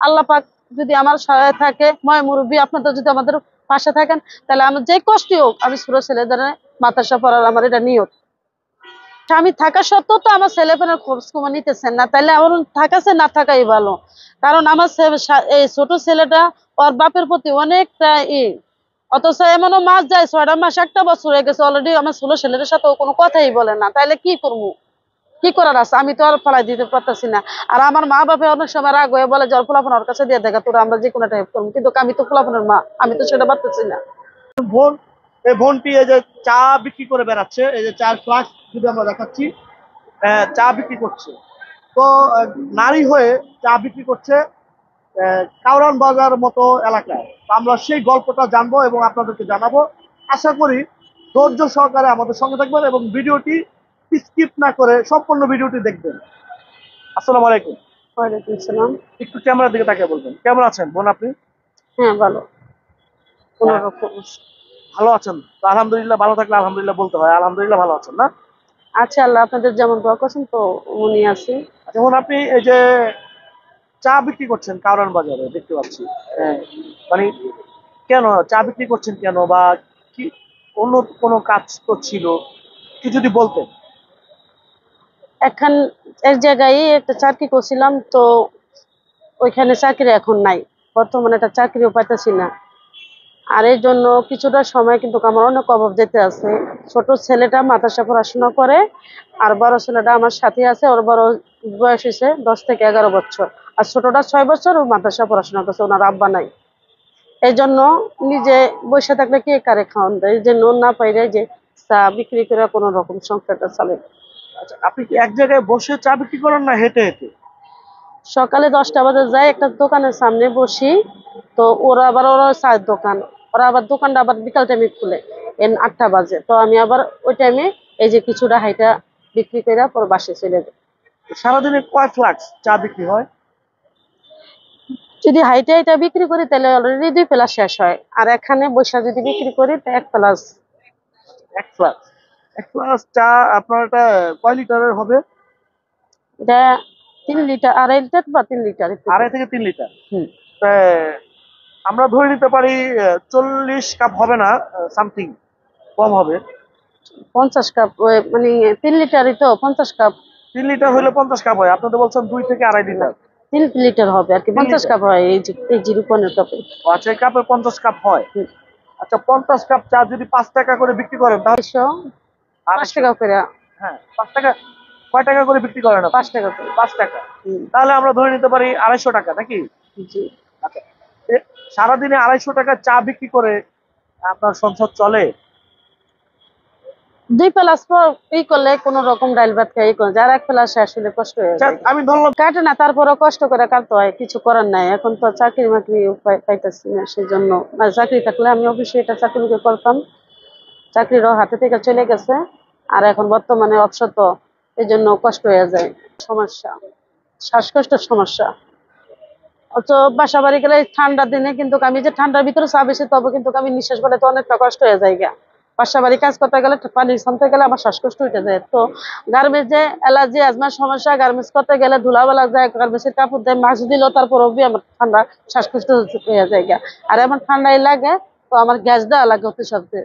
আল্লাহ পাক যদি আমার সহায় থাকে, ময় মুরব্বী আপনাদের যদি আমাদের পাশে থাকেন, তাহলে আমার যে কষ্ট হোক আমি ছোট ছেলেদের মাদ্রাসা পড়ার আমার এটা নিয়ত। স্বামী থাকা সত্ত্বেও তো আমার ছেলেপেলের খোঁজ খবর নিতেছেন না, তাইলে আমার থাকাছে না থাকাই ভালো। কারণ আমার এই ছোট ছেলেটা ওর বাপের প্রতি অনেকটা অথচ এমনও মাস যায় 6টা মাস 1টা বছর হয়ে গেছে অলরেডি আমার ছোট ছেলেদের সাথে ও কোনো কথাই বলে না। তাইলে কি করবো, কি করার আছে? আমি তো আর ফলাই দিতে পারতেছি না। আর আমার মা বাপে অনেক সময় রাগ হয়ে বলে যে ফুলাফোনার কাছে দিয়ে দেখা তোরা আমরা যে কোনো একটা হেল্প করবো, কিন্তু আমি তো ফুলাফোনের মা, আমি তো সেটা পারতেছি না। বোন, এই বোনটি এই যে চা বিক্রি করে বেড়াচ্ছে, এই যে চার ফ্লাক্স যদি আমরা দেখাচ্ছি, চা বিক্রি করছে। তো নারী হয়ে চা বিক্রি করছে কাউরান বাজার মতো এলাকায়। তো আমরা সেই গল্পটা জানবো এবং আপনাদেরকে জানাবো। আশা করি ধৈর্য সহকারে আমাদের সঙ্গে থাকবেন এবং ভিডিওটি স্কিপ না করে সম্পূর্ণ ভিডিওটি দেখবেন। আসসালামু আলাইকুম। ওয়ালাইকুম আসসালাম। একটু ক্যামেরার দিকে তাকিয়ে বলবেন, কেমন আছেন বোন আপনি? হ্যাঁ ভালো, কোনো রকম। ভালো আছেন তো? আলহামদুলিল্লাহ, ভালো থাকলে আলহামদুলিল্লাহ বলতে হয়। আলহামদুলিল্লাহ ভালো আছেন না? আচ্ছা, আল্লাহ আপনাদের যেমন দোয়া করছেন তো উনি আছে। যেমন আপনি এই যে চা বিক্রি করছেন কারওয়ান বাজারে দেখতে পাচ্ছি, হ্যাঁ, মানে কেন চা বিক্রি করছেন কেন, বা কি অন্য কোনো কাজ তো ছিল, কি যদি বলতেন। এখন এক জায়গায় একটা চাকরি করছিলাম, তো ওইখানে চাকরি এখন নাই, বর্তমানে একটা চাকরিও পাইতেছি না। আর এই জন্য কিছুটা সময় কিন্তু আমার অনেক অভাব যেতে আছে। ছোট ছেলেটা মাদ্রাসা পড়াশোনা করে, আর বড় ছেলেটা আমার সাথে আছে, ওর বড় বয়স হয়েছে 10 থেকে 11 বছর, আর ছোটটা 6 বছর, ও মাদ্রাসা পড়াশোনা করছে, ওনার আব্বা নাই। এই জন্য নিজে বসে থাকলে কে কারে খাওয়ান দেয়, এই জন্য না পাইলে যে চা বিক্রি করে কোনো রকম সংসারটা চলে। আচ্ছা, আপনি কি এক জায়গায় বসে চা বিক্রি করেন না হেঁটে হেঁটে? সকালে 10টা বাজে যাই একটা দোকানের সামনে বসি, তো ওরা চায়ের দোকান, ওরা আবার দোকানটা আবার বিকাল টাইমে খুলে 8টা বাজে, তো আমি আবার ওই টাইমে এই যে কিছুটা হাইটা বিক্রি করে পরে বাসায় চলে যাই। সারাদিনে কয় ফ্লাক্স চা বিক্রি হয়? যদি হাইটা এটা বিক্রি করি তাহলে অলরেডি 2 প্লাস শেষ হয়, আর এখানে বসে যদি বিক্রি করি তো 1 প্লাস। এক ফ্লাক্স, এক ফ্লাক্স চা আপনার এটা কয় লিটারের হবে? এটা 3 লিটার, 2.5 লিটার বা 3 লিটার। 2.5 থেকে 3 লিটার। হুম। তা আমরা ধরে নিতে পারি 40 কাপ হবে না, সামথিং কম হবে। 50 কাপ, মানে 3 লিটারই তো 50 কাপ। 3 লিটার হলে 50 কাপ হয়, আপনি তো বলছেন 2 থেকে 2.5 লিটার। 3 লিটার হবে আর কি, 50 3 লিটার, কাপ হয় এই যে রূপনের কাপে। আচ্ছা এই কাপে 50 কাপ হয়। আচ্ছা 50 কাপ চা যদি 5 টাকা করে বিক্রি করেন তাহলে 5 250। টাকা করে। হ্যাঁ 5 টাকা, কয় টাকা করে বিক্রি করেন আপনি? 5 টাকা করে। 5 টাকা, তাহলে আমরা ধরে নিতে পারি 250 টাকা নাকি? জি। আচ্ছা, সারাদিনে 250 টাকা চা বিক্রি করে আপনার সংসার চলে? 2 প্লাস করলে কোনো রকম ডাল ভাত খাই করে, যার 1 প্লাস শেষ হলে কষ্ট হয়ে যায়। আমি ধরলাম কাটে না, তারপরে কষ্ট করে কাটতে হয়, কিছু করার নাই। এখন তো চাকরি মাকরি পাইতেছি না, সেই জন্য। চাকরি থাকলে আমি অবশ্যই এটা চাকরি করতাম, চাকরিরও হাতে থেকে চলে গেছে, আর এখন বর্তমানে অবসর, এই জন্য কষ্ট হয়ে যায়। সমস্যা, শ্বাসকষ্টের সমস্যা। অথচ বাসা বাড়ি গেলে ঠান্ডার দিনে কিন্তু আমি যে ঠান্ডার ভিতরে চা বেশি, তবে কিন্তু আমি নিঃশ্বাস ফেলাতে অনেকটা কষ্ট হয়ে যায় গা। বাসা বাড়ি কাজ করতে গেলে পানি ছানতে গেলে আমার শ্বাসকষ্ট উঠে যায়। তো গার্মেন্টস যে অ্যালার্জি আজমার সমস্যা, গার্মেন্টস করতে গেলে ধুলাবেলা যায়, গার্মেন্টসের কাপড় দেয়, মাছ দিলেও তারপরেও আমার ঠান্ডা শ্বাসকষ্ট হয়ে যায় গা। আর এমন ঠান্ডাই লাগে, তো আমার গ্যাস দেওয়া লাগে অতি সত্ত্বে।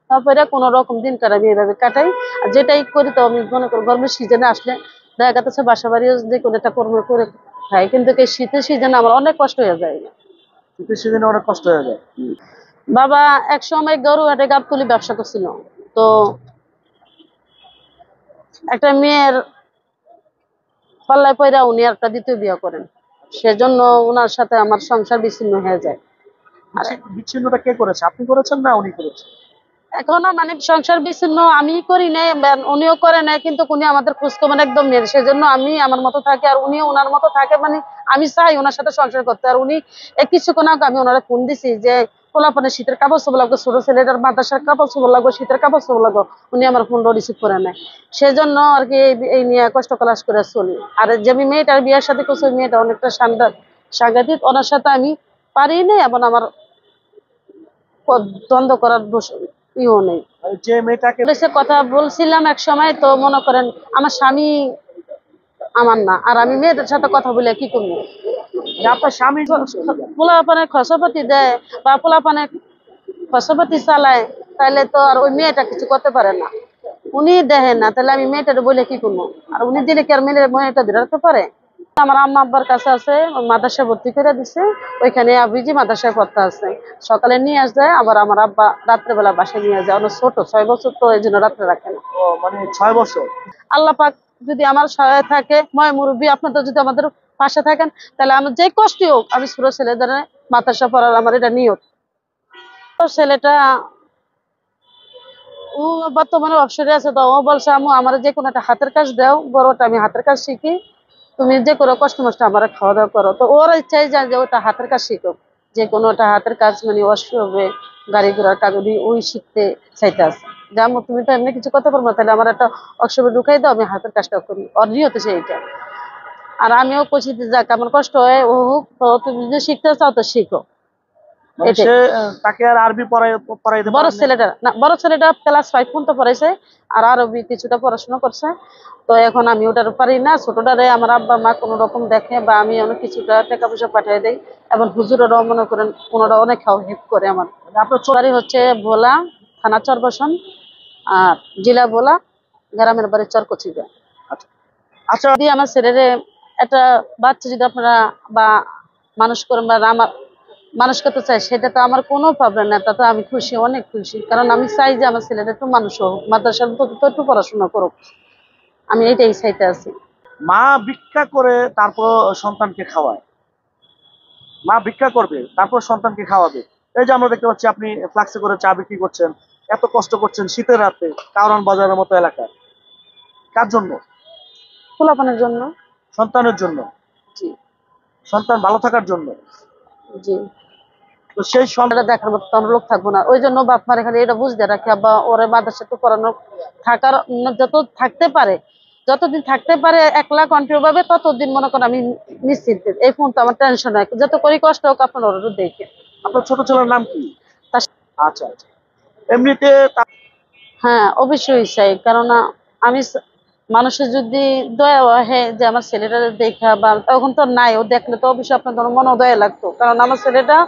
তারপরে কোনো রকম দিন আমি এইভাবে কাটাই। আর যেটাই করি তো আমি মনে করি গরমের সিজনে আসলে দেখা যাচ্ছে বাসা বাড়িও যে কোনো একটা কর্ম করে খাই, কিন্তু এই শীতের সিজনে আমার অনেক কষ্ট হয়ে যায়। শীতের সিজনে অনেক কষ্ট হয়ে যায়। বাবা এক সময় গরু হাটে গাবতলি ব্যবসা করছিল, তো একটা মেয়ের পাল্লায় পয়রা উনি একটা দ্বিতীয় বিয়ে করেন, সেজন্য ওনার সাথে আমার সংসার বিচ্ছিন্ন হয়ে যায়। আর বিচ্ছিন্নটা কে করেছে, আপনি করেছেন না উনি করেছেন? এখনো মানে সংসার বিচ্ছিন্ন আমি করি নাই, উনিও করে নাই, কিন্তু উনি আমাদের খোঁজখবর একদম নেই, সেজন্য আমি আমার মতো থাকি আর উনিও ওনার মতো থাকে। মানে আমি চাই ওনার সাথে সংসার করতে, আর উনি কিছুক্ষণ আগে আমি ওনারা ফোন দিছি যে পোলাপানে শীতের কাপড় চোপড় লাগবে, ছোট ছেলেটার মাদ্রাসার কাপড় চোপড় লাগবে, শীতের কাপড় চোপড় লাগবে, উনি আমার ফোনটা রিসিভ করে নেয়। সেজন্য আর কি এই নিয়ে কষ্ট ক্লাস করে চলি। আর যে আমি মেয়েটার বিয়ের সাথে করছি, ওই মেয়েটা অনেকটা সাংঘাতিক, ওনার সাথে আমি পারি নাই, এবং আমার দ্বন্দ্ব করার ইও নেই। যে মেয়েটাকে কথা বলছিলাম এক সময়, তো মনে করেন আমার স্বামী আমার না, আর আমি মেয়েদের সাথে কথা বলে কি করবো? যে আপনার স্বামী সমস্যা কি? পোলাপানের খরচাপাতি দেয় বা পোলাপানের খরচাপাতি চালায়, তাহলে তো আর ওই মেয়েটা কিছু করতে পারে না। উনি দেখেন না, তাহলে আমি মেয়েটার বলে কি করবো? আর উনি দিলে কি আর মেয়েটা ধরে রাখতে পারে? আমার আম্মা আব্বার কাছে আছে, ওই মাদ্রাসায় ভর্তি করে দিছে, ওইখানে আবিজি মাদ্রাসায় পড়তে আছে। সকালে নিয়ে আসে, আবার আমার আব্বা রাত্রেবেলা বাসায় নিয়ে যায়। অনেক ছোট, 6 বছর, তো এই জন্য রাত্রে রাখে না। ও মানে 6 বছর। আল্লাহ পাক যদি আমার সহায় থাকে, ময় মুরব্বী আপনাদের যদি আমাদের পাশে থাকেন, তাহলে আমার যে কষ্টই হোক আমি ছোট ছেলেদের মাদ্রাসা পড়ার আমার এটা নিয়ত। তো ছেলেটা ও বর্তমানে অবসরে আছে, তো ও বলছে আম্মু আমার যে কোনো একটা হাতের কাজ দাও, বড়টা আমি হাতের কাজ শিখি, তুমি যে কোনো কষ্ট মষ্ট আমার খাওয়া দাওয়া করো। তো ওর ইচ্ছাই যায় যে ওটা হাতের কাজ শিখো, যে কোনো একটা হাতের কাজ, মানে অসুখ হবে, গাড়ি ঘোড়ার কাজ, ওই শিখতে চাইতে আছে। যে আম্মু তুমি তো এমনি কিছু করতে পারবো না, তাহলে আমার একটা ওয়ার্কশপে ঢুকাই দাও, আমি হাতের কাজটা করি। ওর নিয়ত সেইটা। আর আমিও কইছি যে যাক আমার কষ্ট হয় ও হোক, তো তুমি যদি শিখতে চাও তো শিখো। মানে এটাই। সে তাকে আর আরবি পড়াইতে বড় পারেন না? ছেলেটা না, বড় ছেলেটা ক্লাস 5 পর্যন্ত পড়াইছে, আর আরবি কিছুটা পড়াশোনা করছে। তো এখন আমি ওটার পারি না, ছোটটারে আমার আব্বা মা কোনো রকম দেখে, বা আমি অনেক কিছুটা টাকা পয়সা পাঠিয়ে দেই। এবং হুজুরেরাও মনে করেন ওনারা অনেক হেল্প করে আমার। মানে আপনার ছোট। বাড়ি হচ্ছে ভোলা, থানা চরবসন, আর জেলা ভোলা, গ্রামের বাড়ি চরকচিবা। আচ্ছা আচ্ছা। যদি আমার ছেলেরে একটা বাচ্চা যদি আপনারা বা মানুষ করেন বা আমার মানুষ করতে চাই, সেটা তো আমার কোনো প্রবলেম না, তাতে আমি খুশি, অনেক খুশি। কারণ আমি চাই যে আমার ছেলেটা একটু মানুষ হোক, মাদ্রাসার তো একটু পড়াশোনা করুক, আমি এইটাই চাইতে আছি। মা ভিক্ষা করে তারপর সন্তানকে খাওয়ায়। মা ভিক্ষা করবে তারপর সন্তানকে খাওয়াবে। এই যে আমরা দেখতে পাচ্ছি আপনি ফ্লাক্সে করে চা বিক্রি করছেন, এত কষ্ট করছেন শীতের রাতে কারওয়ান বাজারের মতো এলাকায়। কার জন্য? পোলাপানের জন্য। সন্তানের জন্য। জি। সন্তান ভালো থাকার জন্য। জি। তো সেই এটা দেখার মতো তো আমার লোক থাকবো না, ওই জন্য বাপ মারে খালি এটা বুঝতে রাখি, আব্বা ওরে মাদ্রাসাতে পড়ানো থাকার যত থাকতে পারে, যতদিন থাকতে পারে একলা কন্টিনিউ ভাবে, ততদিন মনে করেন আমি নিশ্চিন্তে। এই ফোন তো আমার টেনশন হয়, যত করি কষ্ট হোক আপনার ওর দেখে। আপনার ছোট ছেলের নাম কি? তার আচ্ছা আচ্ছা। এমনিতে হ্যাঁ অবশ্যই চাই, কেননা আমি মানুষের যদি দয়া হয় যে আমার ছেলেটা দেখা, বা তখন তো নাই, ও দেখলে তো অবশ্যই আপনার ধরো মনে দয়া লাগতো, কারণ আমার ছেলেটা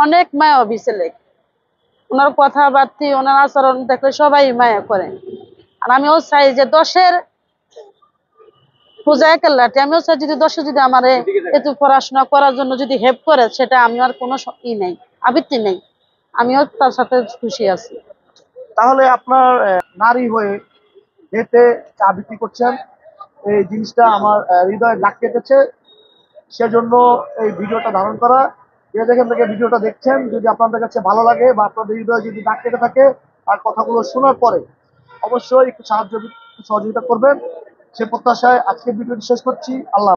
অনেক মায়াবী ছেলে। ওনার কথাবার্তা, ওনার আচরণ দেখলে সবাই মায়া করে। আর আমিও চাই যে 10-এর পূজায় কেল্লাটি, আমিও চাই যদি 10-এ যদি আমার একটু পড়াশোনা করার জন্য যদি হেল্প করে, সেটা আমি আর কোনো নেই, আবৃত্তি নেই, আমিও তার সাথে খুশি আছি। তাহলে আপনার নারী হয়ে হেঁটে চা বিক্রি করছেন, এই জিনিসটা আমার হৃদয়ে দাগ কেটেছে। সেজন্য এই ভিডিওটা ধারণ করা। যে যেখান থেকে ভিডিওটা দেখছেন, যদি আপনাদের কাছে ভালো লাগে বা আপনাদের হৃদয়ে যদি দাগ কেটে থাকে, আর কথাগুলো শোনার পরে অবশ্যই একটু সহযোগিতা করবেন, সে প্রত্যাশায় আজকে ভিডিওটি শেষ করছি। আল্লাহ।